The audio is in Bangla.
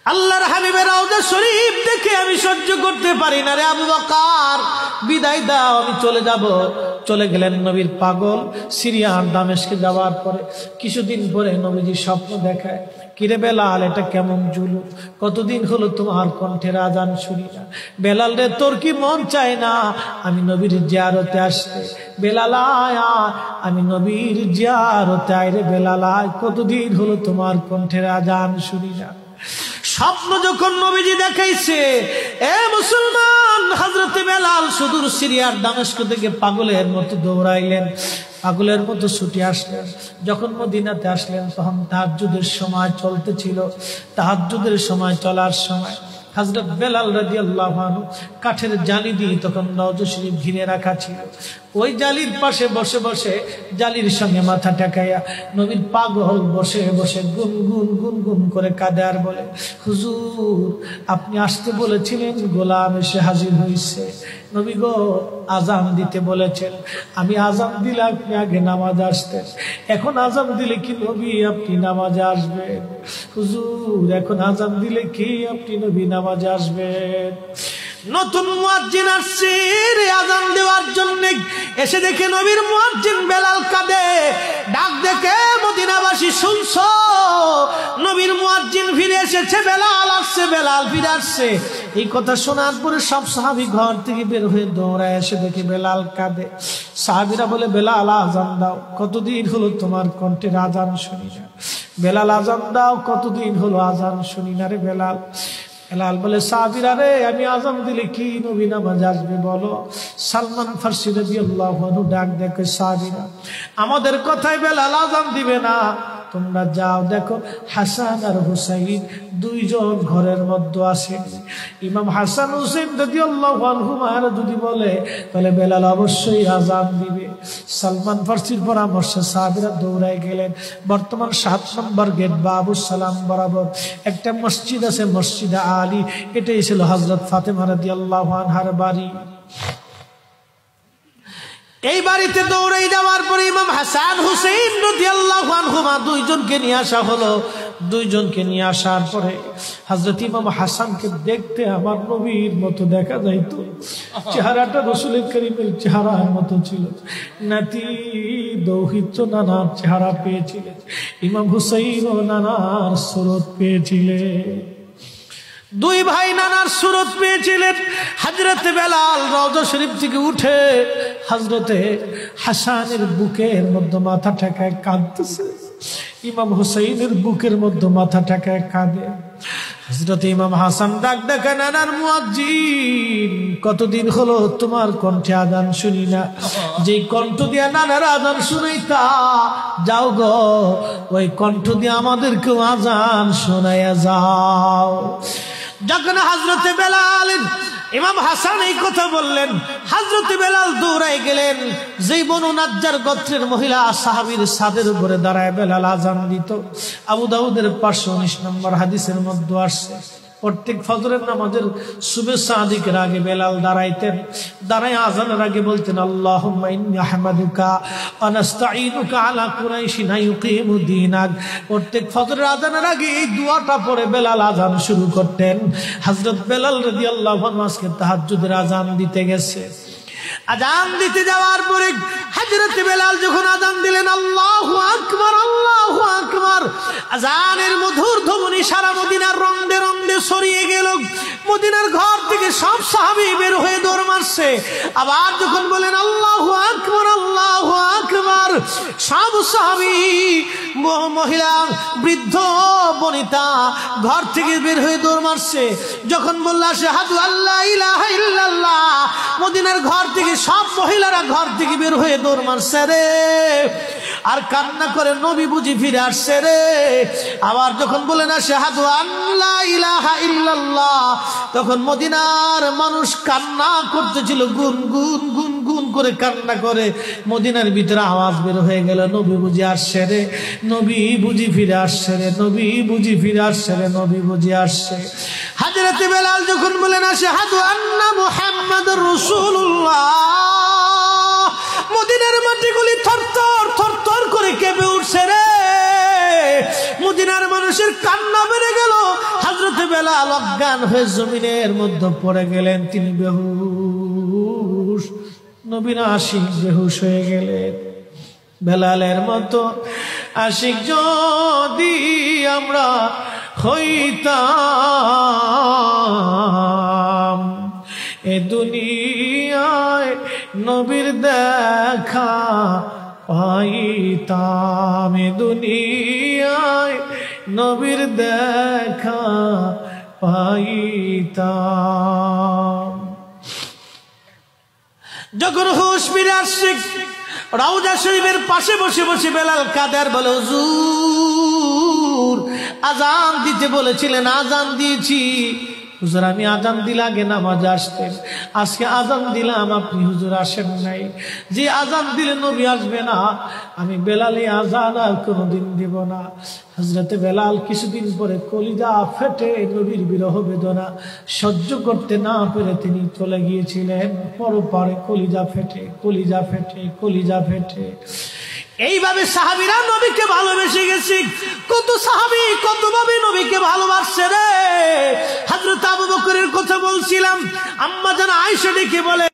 আল্লাহর হাবিবের রওজা শরীফ দেখে আমি সহ্য করতে পারি না রে আবু বকর, বিদায় দাও, আমি চলে যাব। চলে গেলেন নবীর পাগল। সিরিয়ার দামেস্কে যাওয়ার পরে কিছুদিন পরে নবীজি স্বপ্ন দেখায়, কিরে বেলাল, এটা কেমন জুলুম, কতদিন হলো তোমার কণ্ঠের আজান শুনি না। বেলাল রে, তোর কি মন চায় না আমি নবীর জিয়ারতে আসতে? বেলাল আয়, আমি নবীর জিয়ারতে আয় রে বেলাল আয়, কতদিন হলো তোমার কণ্ঠের আজান শুনি না। স্বপ্ন যখন নবীজি দেখাইছে, এ মুসলমান, হযরতে বেলাল সুদূর সিরিয়ার দামেস্ক থেকে পাগলের মতো দৌড়াইলেন, পাগলের মতো ছুটে আসলেন। যখন মদিনাতে আসলেন তখন তাহাজ্জুদের সময় চলতেছিল। তাহাজ্জুদের সময় চলার সময় হযরত বেলাল রাদিয়াল্লাহু আনহু কাঠের জালি দিয়ে তখন রওজা শরীফ ঘিরে রাখা ছিল। ওই জালির পাশে বসে বসে জালির সঙ্গে মাথা ঠেকাইয়া নবীর পাগল বসে বসে গুনগুন গুনগুন করে কাঁদে আর বলে, হুজুর আপনি আসতে বলেছিলেন, গোলাম এসে হাজির হয়েছে। নবী গো, আজান দিতে বলেছেন, আমি আজান দিলে আপনি আগে নামাজে আসতেন, এখন আজান দিলে কি নবী আপনি নামাজে আসবেন? হুজুর এখন আজান দিলে কি আপনি নবী নামাজে আসবেন? নতুন মুয়াজ্জিন আসছে আজান দেওয়ার জন্য, এসে দেখে নবীর মুয়াজ্জিন বেলাল কাঁদে। ডাক দেখে মদিনাবাসী, শুনছো নবীর মুয়াজ্জিন ফিরে এসেছে, বেলাল আসছে, বেলাল ফিরে আসছে। এই কথা শোনার পরে সব সাহাবী ঘর থেকে বের হয়ে দৌড়ায় এসে দেখে বেলাল কাঁদে। সাহাবীরা বলে, বেলাল আজান দাও, কতদিন হলো তোমার কণ্ঠের আজান শুনি না। বেলাল আজান দাও, কতদিন হলো আজান শুনি না রে বেলাল। বেলাল বলে, সাহাবীরা রে, আমি আজান দিলে কি নবী নামাজ আসবে বলো? সালমান ফারসি রাদিয়াল্লাহু আনহু ডাক দেখে, সাহাবীরা আমাদের কথায় বেলাল আজান দিবে না, তোমরা যাও দেখো হাসান আর হুসাইন দুইজন ঘরের মধ্যে আসেন। ইমাম হাসান হুসাইন রাদিয়াল্লাহু আনহুমা যদি বলে তাহলে বেলাল অবশ্যই আজান দিবে। সালমান ফারসির পরামর্শে সাহাবীরা দৌড়ায় গেলেন। বর্তমান 7 নম্বর গেট বাবু সালাম বরাবর একটা মসজিদ আছে, মসজিদে আলী, এটাই ছিল হযরত ফাতেমা রাদিয়াল্লাহু আনহার বাড়ি। এই বাড়িতে দৌড়াই যাওয়ার পরে ইমাম হাসান হুসাইন রাদিয়াল্লাহু আনহুমা দুইজনকে নিয়ে আসা হলো। দুইজনকে নিয়ে আসার পরে হযরত ইমাম হাসানকে দেখতে আমার নবীর মতো দেখা যাইতো, চেহারাটা রাসূল করিমের চেহারার মতো ছিল। নাতি দৌহিত্র নানার চেহারা পেয়েছিলেন, ইমাম হুসাইন ও নানার সুরত পেয়েছিলেন। দুই ভাই নানার সুরত পেয়েছিলেন। হযরত বেলাল রওজা শরীফ থেকে উঠে হযরতে হাসানের বুকের মধ্যে মাথা ঠেকায় কাঁদতেছে, ইমাম হুসাইনের বুকের মধ্যে মাথা ঠেকায় কাঁদে। হযরত ইমাম হাসান ডাক দেখে, নানার মুয়াজ্জিন, কতদিন হলো তোমার কণ্ঠে আজান শুনি না, যে কণ্ঠ দিয়া নানার আজান শুনাইতা, যাও গো ওই কণ্ঠ দিয়ে আমাদেরকেও আজান শোনাইয়া যাও। যখন হযরতে বেলাল ইমাম হাসান এই কথা বললেন, হযরতে বেলাল দৌড়ায় গেলেন। যেই বনু নাজ্জার গোত্রের মহিলা সাহাবীর ছাদের উপরে দাঁড়ায় বেলাল আজান দিত। আবু দাউদের 519 নম্বর হাদিসের মধ্যে আসছে, প্রত্যেক ফজরের নামাজের শুভেচ্ছা আদিকের আগে বেলাল দাঁড়াইতেন। দাঁড়ায় আজানের আগে বলতেন, আল্লাহুম্মা ইন্নী আহমাদুকা ওয়া নাস্তাঈনুকা আলা কুরাইশিন ইউকিমু দীনাক। প্রত্যেক ফজরের আজানের আগে এই দোয়াটা পড়ে বেলাল আজান শুরু করতেন। হযরত বেলাল রাদিয়াল্লাহু আনহু আজকে তাহাজ্জুদের আজান দিতে গেছে। আজান দিতে যাওয়ার পরে হযরত বেলাল যখন আজান দিলেন, আল্লাহু আকবার, আল্লাহু আকবার, আজানের মধুর ধ্বনি সারা মদিনার রন্দে রন্দে ছড়িয়ে গেল। মদিনার ঘর থেকে সব সাহাবী বের হয়ে দৌড় মারছে। আবার যখন বলেন আল্লাহু আকবার, আল্লাহু আকবার, সব সাহাবী, মহিলা, বৃদ্ধ, বনিতা ঘর থেকে বের হয়ে দৌড় মারছে। যখন বলল আশহাদু আল্লা ইলাহা ইল্লাল্লাহ, মদিনার ঘর থেকে সব মহিলারা ঘর থেকে বের হয়ে দৌড় মারছে রে, আর কান্না করে নবী বুঝি ফিরে আসছে রে। আবার যখন বলেন আশহাদু আল্লা ইলাহা ইল্লাল্লাহ, তখন মদিনার মানুষ কান্না করতেছিল, গুন গুন গুন গুন করে কান্না করে। মদিনার ভিতরে আওয়াজ বের হয়ে গেল, নবী বুঝি আসছে রে, নবী বুঝি ফিরে আসছে রে, নবী বুঝি ফিরে আসছে রে, নবী বুঝি আসছে। হযরত বেলাল যখন বলেন আশহাদু আন্না মুহাম্মাদুর রাসূলুল্লাহ, মদিনার মাটিগুলি থরথর থরথর করে কেঁপে উঠছে রে। মদিনার মানুষের কান্না বেড়ে গেল। হযরত বেলাল অজ্ঞান হয়ে জমিনের মধ্যে পড়ে গেলেন, তিনি বেহুশ। নবীর আশিক বেহুশ হয়ে গেলেন। বেলালের মতো আশিক যদি আমরা হইতাম, এ দুনিয়ায় নবীর দেখা পাইতাম, এ দুনিয়ায় নবীর দেখা পাইতাম। যখন হুঁশ ফিরে আসছে, রওজা শরীফের পাশে বসে বসে বেলাল কাদের বলে, হুজুর আজান দিতে বলেছিলেন, আজান দিয়েছি হুজুর, আমি আজান দিলে আগে নামাজ আসতেন, আজকে আজান দিলাম আপনি হুজুর আসেন নাই। যে আজান দিলে নবী আসবে না, আমি বেলালে আজান আর কোনোদিন দিব না। হযরতে বেলাল কিছুদিন পরে কলিজা ফেটে নবীর বিরহ বেদনা সহ্য করতে না পেরে তিনি চলে গিয়েছিলেন পরপারে। কলিজা ফেটে, কলিজা ফেটে, কলিজা ফেটে। এইভাবে সাহাবীরা নবীকে ভালোবেসে গেছে। কত সাহাবী কতভাবে নবীকে ভালোবাসছে রে। হযরত আবু বকরের কথা বলছিলাম, আম্মা জান আয়েশা ডেকে বলে,